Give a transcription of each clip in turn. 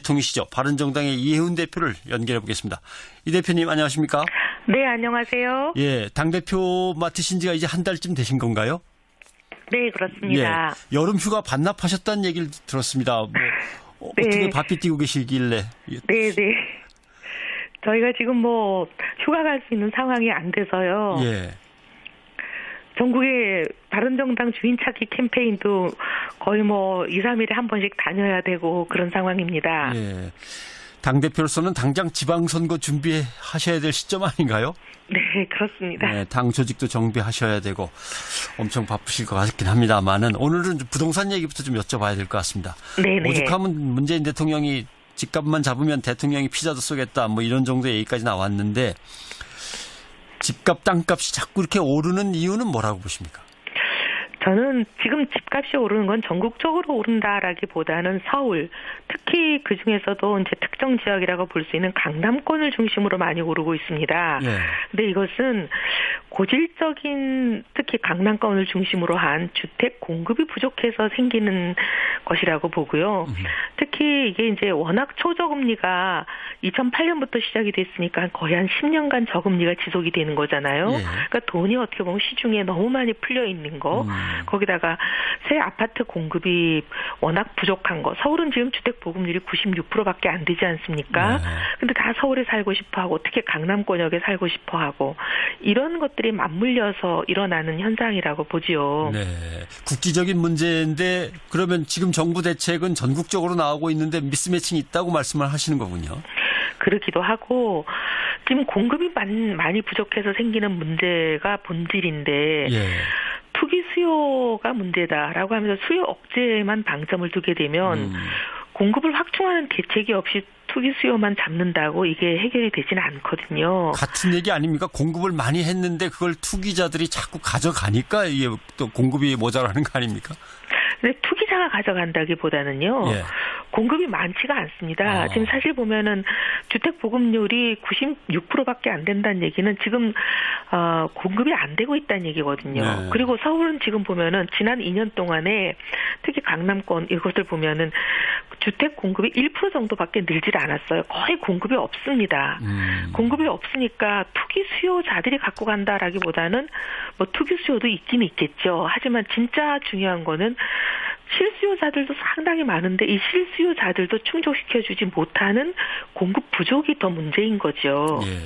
통이시죠. 바른정당의 이혜훈 대표를 연결해 보겠습니다. 이 대표님 안녕하십니까? 네, 안녕하세요. 예, 당대표 맡으신 지가 이제 한 달쯤 되신 건가요? 네, 그렇습니다. 예, 여름 휴가 반납하셨다는 얘기를 들었습니다. 뭐, 네. 어떻게 바삐 뛰고 계시길래? 네. 저희가 지금 휴가 갈 수 있는 상황이 안 돼서요. 예. 전국의 바른정당 주인 찾기 캠페인도 거의 2, 3일에 한 번씩 다녀야 되고 그런 상황입니다. 예. 당대표로서는 당장 지방선거 준비하셔야 될 시점 아닌가요? 네, 그렇습니다. 네, 당 조직도 정비하셔야 되고 엄청 바쁘실 것 같긴 합니다만은 오늘은 부동산 얘기부터 좀 여쭤봐야 될 것 같습니다. 네네. 오죽하면 문재인 대통령이 집값만 잡으면 대통령이 피자도 쏘겠다 뭐 이런 정도의 얘기까지 나왔는데 집값, 땅값이 자꾸 이렇게 오르는 이유는 뭐라고 보십니까? 저는 지금 집값이 오르는 건 전국적으로 오른다라기보다는 서울, 특히 그 중에서도 이제 특정 지역이라고 볼 수 있는 강남권을 중심으로 많이 오르고 있습니다. 예. 근데 이것은 고질적인 특히 강남권을 중심으로 한 주택 공급이 부족해서 생기는 것이라고 보고요. 특히 이게 이제 워낙 초저금리가 2008년부터 시작이 됐으니까 거의 한 10년간 저금리가 지속이 되는 거잖아요. 예. 그러니까 돈이 어떻게 보면 시중에 너무 많이 풀려 있는 거. 거기다가 새 아파트 공급이 워낙 부족한 거. 서울은 지금 주택 보급률이 96%밖에 안 되지 않습니까? 네. 근데 다 서울에 살고 싶어 하고 특히 강남권역에 살고 싶어 하고 이런 것들이 맞물려서 일어나는 현상이라고 보지요. 네. 국기적인 문제인데 그러면 지금 정부 대책은 전국적으로 나오고 있는데 미스매칭이 있다고 말씀을 하시는 거군요. 그렇기도 하고 지금 공급이 많이 부족해서 생기는 문제가 본질인데 예. 투기 수요가 문제다라고 하면서 수요 억제에만 방점을 두게 되면 공급을 확충하는 대책이 없이 투기 수요만 잡는다고 이게 해결이 되지는 않거든요. 같은 얘기 아닙니까? 공급을 많이 했는데 그걸 투기자들이 자꾸 가져가니까 이게 또 공급이 모자라는 거 아닙니까? 근데 투기자가 가져간다기보다는요. 예. 공급이 많지가 않습니다. 지금 사실 보면은 주택 보급률이 96%밖에 안 된다는 얘기는 지금 공급이 안 되고 있다는 얘기거든요. 네. 그리고 서울은 지금 보면은 지난 2년 동안에 특히 강남권 이것을 보면은 주택 공급이 1% 정도밖에 늘질 않았어요. 거의 공급이 없습니다. 공급이 없으니까 투기 수요자들이 갖고 간다라기보다는 투기 수요도 있긴 있겠죠. 하지만 진짜 중요한 거는 실수요자들도 상당히 많은데 이 실수요자들도 충족시켜주지 못하는 공급 부족이 더 문제인 거죠. 예.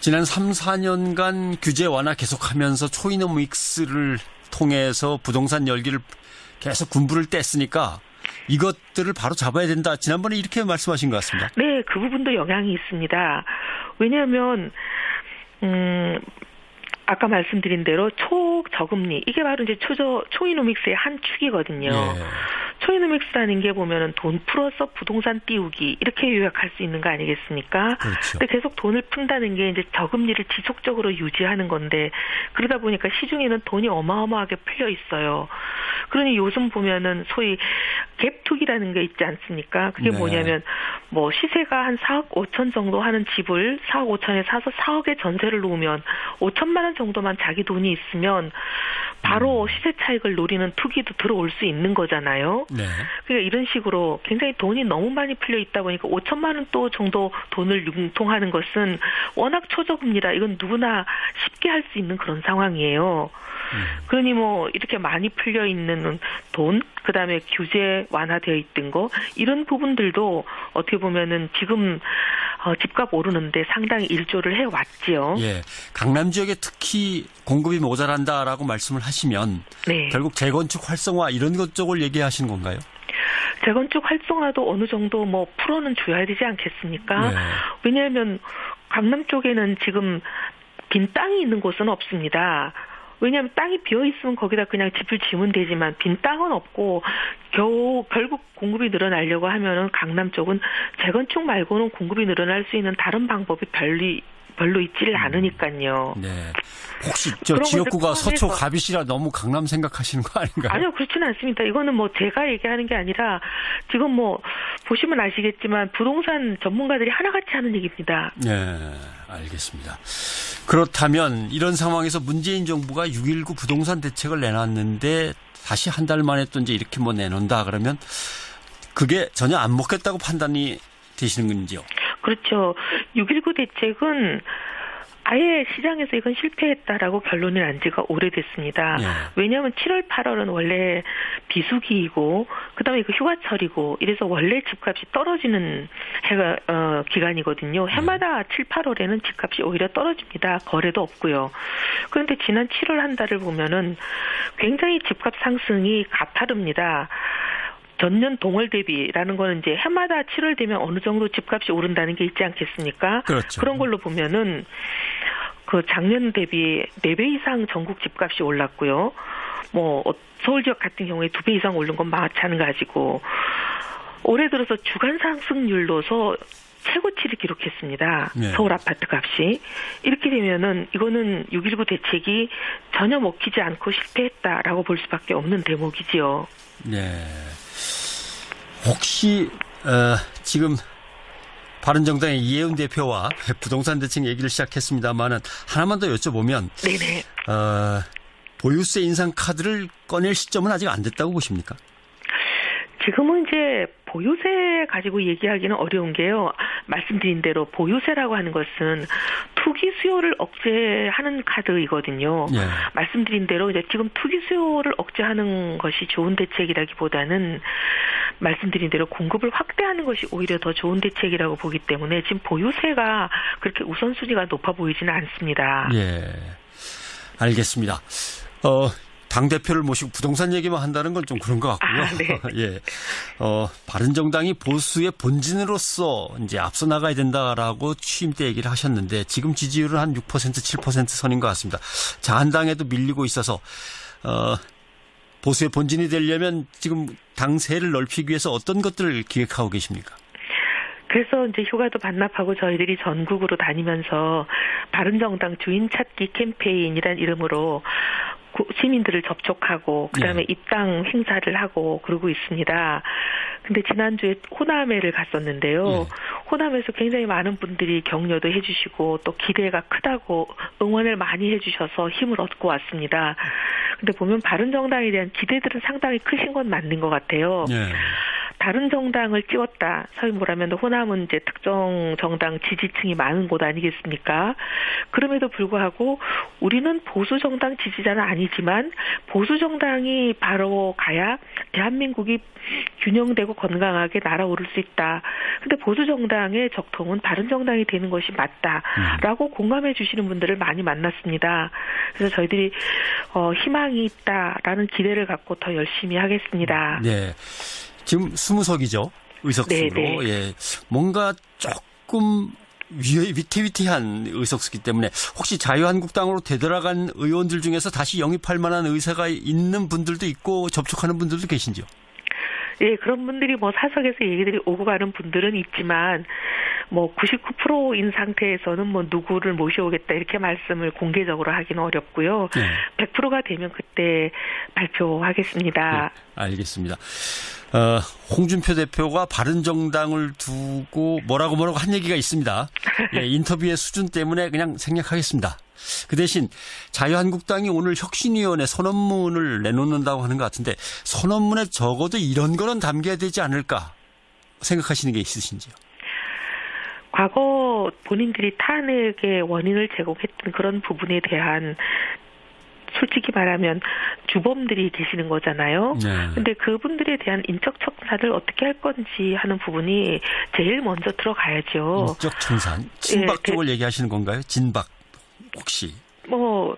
지난 3, 4년간 규제 완화 계속하면서 초이노믹스를 통해서 부동산 열기를 계속 군부를 뗐으니까 이것들을 바로 잡아야 된다. 지난번에 이렇게 말씀하신 것 같습니다. 네, 그 부분도 영향이 있습니다. 왜냐하면 아까 말씀드린 대로 초저금리 이게 바로 이제 초이노믹스의 한 축이거든요. 예. 초이노믹스라는 게 보면은 돈 풀어서 부동산 띄우기 이렇게 요약할 수 있는 거 아니겠습니까? 그렇죠. 근데 계속 돈을 푼다는 게 이제 저금리를 지속적으로 유지하는 건데 그러다 보니까 시중에는 돈이 어마어마하게 풀려 있어요. 그러니 요즘 보면은 소위 갭투기라는 게 있지 않습니까? 그게 네. 뭐냐면 시세가 한 4억 5천 정도 하는 집을 4억 5천에 사서 4억에 전세를 놓으면 5천만 원 정도만 자기 돈이 있으면 바로 시세 차익을 노리는 투기도 들어올 수 있는 거잖아요. 네. 그러니까 이런 식으로 굉장히 돈이 너무 많이 풀려 있다 보니까 5천만 원 또 정도 돈을 융통하는 것은 워낙 초저금리라 이건 누구나 쉽게 할 수 있는 그런 상황이에요. 그러니 이렇게 많이 풀려 있는 돈, 그다음에 규제 완화되어 있던 거 이런 부분들도 어떻게 보면은 지금 집값 오르는데 상당히 일조를 해왔지요. 예. 강남 지역에 특히 공급이 모자란다라고 말씀을 하시면 네. 결국 재건축 활성화 이런 것 쪽을 얘기하시는 건가요? 재건축 활성화도 어느 정도 풀어는 줘야 되지 않겠습니까? 네. 왜냐하면 강남 쪽에는 지금 빈 땅이 있는 곳은 없습니다. 왜냐하면 땅이 비어 있으면 거기다 그냥 집을 지으면 되지만 빈 땅은 없고 결국 공급이 늘어나려고 하면은 강남 쪽은 재건축 말고는 공급이 늘어날 수 있는 다른 방법이 별로 있지를 않으니까요. 네. 혹시 저 지역구가 서초 가비시라 너무 강남 생각하시는 거 아닌가요? 아니요, 그렇지는 않습니다. 이거는 제가 얘기하는 게 아니라 지금 보시면 아시겠지만 부동산 전문가들이 하나같이 하는 얘기입니다. 네, 알겠습니다. 그렇다면 이런 상황에서 문재인 정부가 6.19 부동산 대책을 내놨는데 다시 한 달 만에 또 이제 이렇게 내놓는다 그러면 그게 전혀 안 먹겠다고 판단이 되시는 건지요? 그렇죠. 6.19 대책은 아예 시장에서 이건 실패했다라고 결론이 난 지가 오래됐습니다. 예. 왜냐하면 7월, 8월은 원래 비수기이고 그다음에 이거 휴가철이고 이래서 원래 집값이 떨어지는 기간이거든요. 해마다 7, 8월에는 집값이 오히려 떨어집니다. 거래도 없고요. 그런데 지난 7월 한 달을 보면은 굉장히 집값 상승이 가파릅니다. 전년 동월 대비라는 거는 이제 해마다 7월 되면 어느 정도 집값이 오른다는 게 있지 않겠습니까? 그렇죠. 그런 걸로 보면은 그 작년 대비 4배 이상 전국 집값이 올랐고요. 뭐 서울 지역 같은 경우에 2배 이상 오른 건 마찬가지고 올해 들어서 주간 상승률로서 최고치를 기록했습니다. 네. 서울 아파트 값이. 이렇게 되면은 이거는 6.19 대책이 전혀 먹히지 않고 실패했다라고 볼 수밖에 없는 대목이지요. 네. 혹시 지금 바른정당의 이해운 대표와 부동산 대책 얘기를 시작했습니다만은 하나만 더 여쭤보면 네네. 보유세 인상 카드를 꺼낼 시점은 아직 안 됐다고 보십니까? 지금은 이제 보유세 가지고 얘기하기는 어려운 게요. 말씀드린 대로 보유세라고 하는 것은 투기 수요를 억제하는 카드이거든요. 예. 말씀드린 대로 이제 지금 투기 수요를 억제하는 것이 좋은 대책이라기보다는 말씀드린 대로 공급을 확대하는 것이 오히려 더 좋은 대책이라고 보기 때문에 지금 보유세가 그렇게 우선순위가 높아 보이지는 않습니다. 예. 알겠습니다. 당대표를 모시고 부동산 얘기만 한다는 건 좀 그런 것 같고요. 네. 예. 바른정당이 보수의 본진으로서 이제 앞서 나가야 된다라고 취임 때 얘기를 하셨는데 지금 지지율은 한 6%, 7% 선인 것 같습니다. 자한당에도 밀리고 있어서, 보수의 본진이 되려면 지금 당세를 넓히기 위해서 어떤 것들을 기획하고 계십니까? 그래서 이제 휴가도 반납하고 저희들이 전국으로 다니면서 바른정당 주인 찾기 캠페인이란 이름으로 시민들을 접촉하고 그다음에 입당 행사를 하고 그러고 있습니다. 근데 지난주에 호남에를 갔었는데요. 호남에서 굉장히 많은 분들이 격려도 해주시고 또 기대가 크다고 응원을 많이 해주셔서 힘을 얻고 왔습니다. 근데 보면 바른정당에 대한 기대들은 상당히 크신 건 맞는 것 같아요. 예. 다른 정당을 찍었다. 소위 뭐라면 호남은 이제 특정 정당 지지층이 많은 곳 아니겠습니까? 그럼에도 불구하고 우리는 보수 정당 지지자는 아니지만 보수 정당이 바로 가야 대한민국이 균형되고 건강하게 날아오를 수 있다. 근데 보수 정당의 적통은 다른 정당이 되는 것이 맞다라고 공감해 주시는 분들을 많이 만났습니다. 그래서 저희들이 희망이 있다라는 기대를 갖고 더 열심히 하겠습니다. 네. 지금 20석이죠. 의석수로. 네네. 예. 뭔가 조금 위태위태한 의석수기 때문에 혹시 자유한국당으로 되돌아간 의원들 중에서 다시 영입할 만한 의사가 있는 분들도 있고 접촉하는 분들도 계신지요? 예, 그런 분들이 뭐 사석에서 얘기들이 오고 가는 분들은 있지만 뭐 99%인 상태에서는 뭐 누구를 모셔오겠다 이렇게 말씀을 공개적으로 하기는 어렵고요. 100%가 되면 그때 발표하겠습니다. 네, 알겠습니다. 홍준표 대표가 바른정당을 두고 뭐라고 한 얘기가 있습니다. 예, 인터뷰의 수준 때문에 그냥 생략하겠습니다. 그 대신 자유한국당이 오늘 혁신위원회 선언문을 내놓는다고 하는 것 같은데 선언문에 적어도 이런 거는 담겨야 되지 않을까 생각하시는 게 있으신지요? 과거 본인들이 탄핵의 원인을 제공했던 그런 부분에 대한 솔직히 말하면 주범들이 계시는 거잖아요. 그런데 그분들에 대한 인적 청산을 어떻게 할 건지 하는 부분이 제일 먼저 들어가야죠. 인적 청산? 진박 쪽을 얘기하시는 건가요? 진박 혹시? 뭐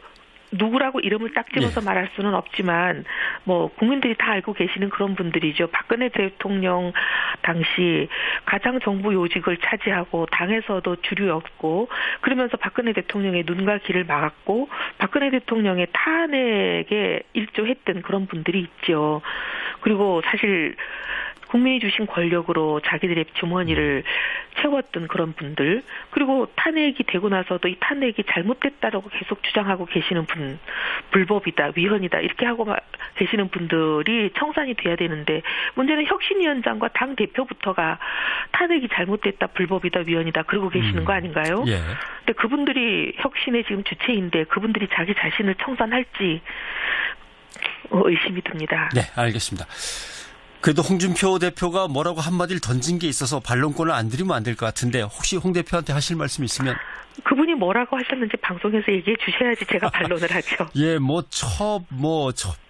누구라고 이름을 딱 집어서 말할 수는 없지만 뭐 국민들이 다 알고 계시는 그런 분들이죠. 박근혜 대통령 당시 가장 정부 요직을 차지하고 당에서도 주류였고 그러면서 박근혜 대통령의 눈과 귀를 막았고 박근혜 대통령의 탄핵에 일조했던 그런 분들이 있죠. 그리고 사실 국민이 주신 권력으로 자기들의 주머니를 채웠던 그런 분들, 그리고 탄핵이 되고 나서도 이 탄핵이 잘못됐다라고 계속 주장하고 계시는 분, 불법이다, 위헌이다 이렇게 하고 계시는 분들이 청산이 돼야 되는데 문제는 혁신위원장과 당 대표부터가 탄핵이 잘못됐다, 불법이다, 위헌이다 그러고 계시는 거 아닌가요? 예. 근데 그분들이 혁신의 지금 주체인데 그분들이 자기 자신을 청산할지 의심이 듭니다. 네, 알겠습니다. 그래도 홍준표 대표가 뭐라고 한마디를 던진 게 있어서 반론권을 안 드리면 안 될 것 같은데 혹시 홍 대표한테 하실 말씀 있으면. 그분이 뭐라고 하셨는지 방송에서 얘기해 주셔야지 제가 반론을 하죠. 예,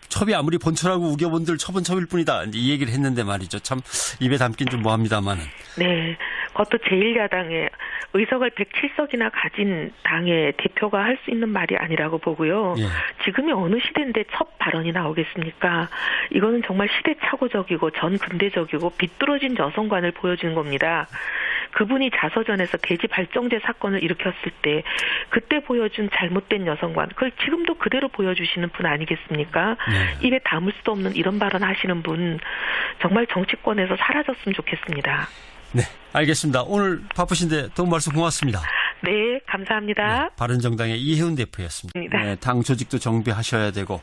첩이 아무리 본처라고 우겨본들 첩은 첩일 뿐이다. 이 얘기를 했는데 말이죠. 참 입에 담긴 좀 뭐합니다만은. 네. 그것도 제1야당의 의석을 107석이나 가진 당의 대표가 할 수 있는 말이 아니라고 보고요. 예. 지금이 어느 시대인데 첩 발언이 나오겠습니까? 이거는 정말 시대착오적이고 전근대적이고 비뚤어진 여성관을 보여주는 겁니다. 그분이 자서전에서 대지 발정제 사건을 일으켰을 때 그때 보여준 잘못된 여성관, 그걸 지금도 그대로 보여주시는 분 아니겠습니까? 네. 입에 담을 수도 없는 이런 발언 하시는 분 정말 정치권에서 사라졌으면 좋겠습니다. 네, 알겠습니다. 오늘 바쁘신데 도움 말씀 고맙습니다. 네, 감사합니다. 네, 바른정당의 이혜훈 대표였습니다. 네, 당 조직도 정비하셔야 되고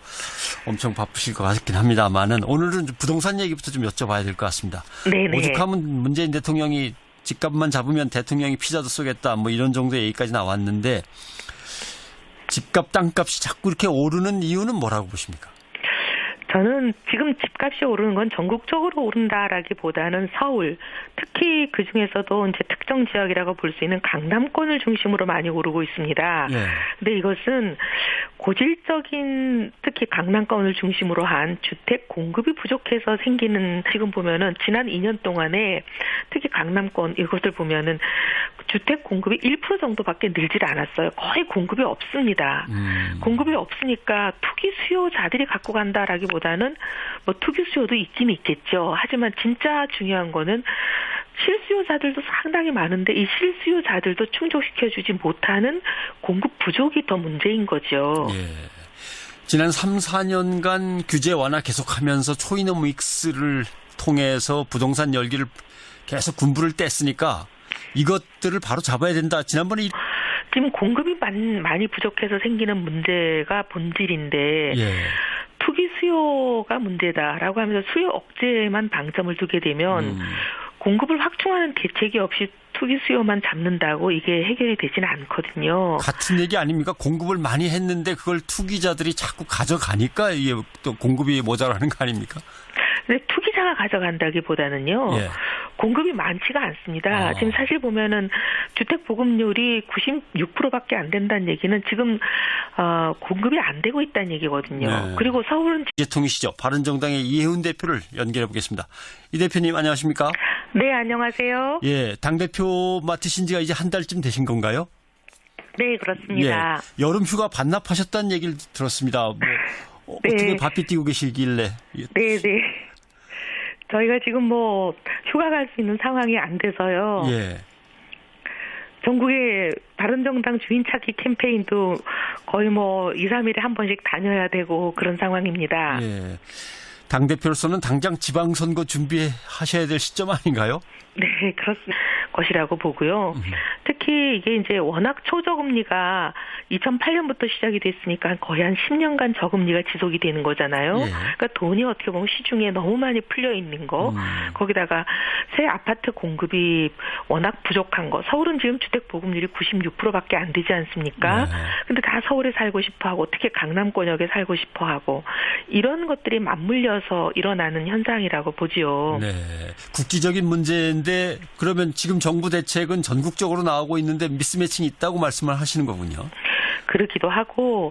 엄청 바쁘실 것 같긴 합니다만은 오늘은 부동산 얘기부터 좀 여쭤봐야 될 것 같습니다. 네네. 오죽하면 문재인 대통령이 집값만 잡으면 대통령이 피자도 쏘겠다 뭐 이런 정도의 얘기까지 나왔는데 집값 땅값이 자꾸 이렇게 오르는 이유는 뭐라고 보십니까? 저는 지금 집값이 오르는 건 전국적으로 오른다라기보다는 서울, 특히 그 중에서도 이제 특정 지역이라고 볼 수 있는 강남권을 중심으로 많이 오르고 있습니다. 예. 근데 이것은 고질적인 특히 강남권을 중심으로 한 주택 공급이 부족해서 생기는, 지금 보면은 지난 2년 동안에 특히 강남권 이것을 보면은 주택 공급이 1% 정도밖에 늘질 않았어요. 거의 공급이 없습니다. 공급이 없으니까 투기 수요자들이 갖고 간다라기보다는 뭐 투기 수요도 있긴 있겠죠. 하지만 진짜 중요한 거는 실수요자들도 상당히 많은데 이 실수요자들도 충족시켜주지 못하는 공급 부족이 더 문제인 거죠. 예. 지난 3, 4년간 규제 완화 계속하면서 초이노믹스를 통해서 부동산 열기를 계속 군부를 뗐으니까 이것들을 바로 잡아야 된다. 지난번에 지금 공급이 많이 부족해서 생기는 문제가 본질인데 예. 투기 수요가 문제다라고 하면서 수요 억제에만 방점을 두게 되면 공급을 확충하는 대책이 없이 투기 수요만 잡는다고 이게 해결이 되지는 않거든요. 같은 얘기 아닙니까? 공급을 많이 했는데 그걸 투기자들이 자꾸 가져가니까 이게 또 공급이 모자라는 거 아닙니까? 근데 투기자가 가져간다기보다는요. 예. 공급이 많지가 않습니다. 지금 사실 보면은 주택 보급률이 96%밖에 안 된다는 얘기는 지금 공급이 안 되고 있다는 얘기거든요. 네. 그리고 서울은 이재통이시죠. 바른정당의 이혜훈 대표를 연결해 보겠습니다. 이 대표님 안녕하십니까? 네, 안녕하세요. 예, 당대표 맡으신 지가 이제 한 달쯤 되신 건가요? 네, 그렇습니다. 예, 여름 휴가 반납하셨다는 얘기를 들었습니다. 뭐, 네. 어떻게 바삐 뛰고 계시길래? 네, 네. 저희가 지금 뭐 휴가 갈 수 있는 상황이 안 돼서요. 예. 전국의 바른정당 주인 찾기 캠페인도 거의 뭐 2, 3일에 한 번씩 다녀야 되고 그런 상황입니다. 예. 당대표로서는 당장 지방선거 준비하셔야 될 시점 아닌가요? 네, 그렇습니다. 것이라고 보고요. 특히 이게 이제 워낙 초저금리가 2008년부터 시작이 됐으니까 거의 한 10년간 저금리가 지속이 되는 거잖아요. 예. 그러니까 돈이 어떻게 보면 시중에 너무 많이 풀려 있는 거, 거기다가 새 아파트 공급이 워낙 부족한 거. 서울은 지금 주택 보급률이 96%밖에 안 되지 않습니까? 네. 근데 다 서울에 살고 싶어 하고 특히 강남권역에 살고 싶어 하고 이런 것들이 맞물려서 일어나는 현상이라고 보지요. 네. 국기적인 문제인데 그러면 지금 정부 대책은 전국적으로 나오고 있는데 미스매칭이 있다고 말씀을 하시는 거군요. 그러기도 하고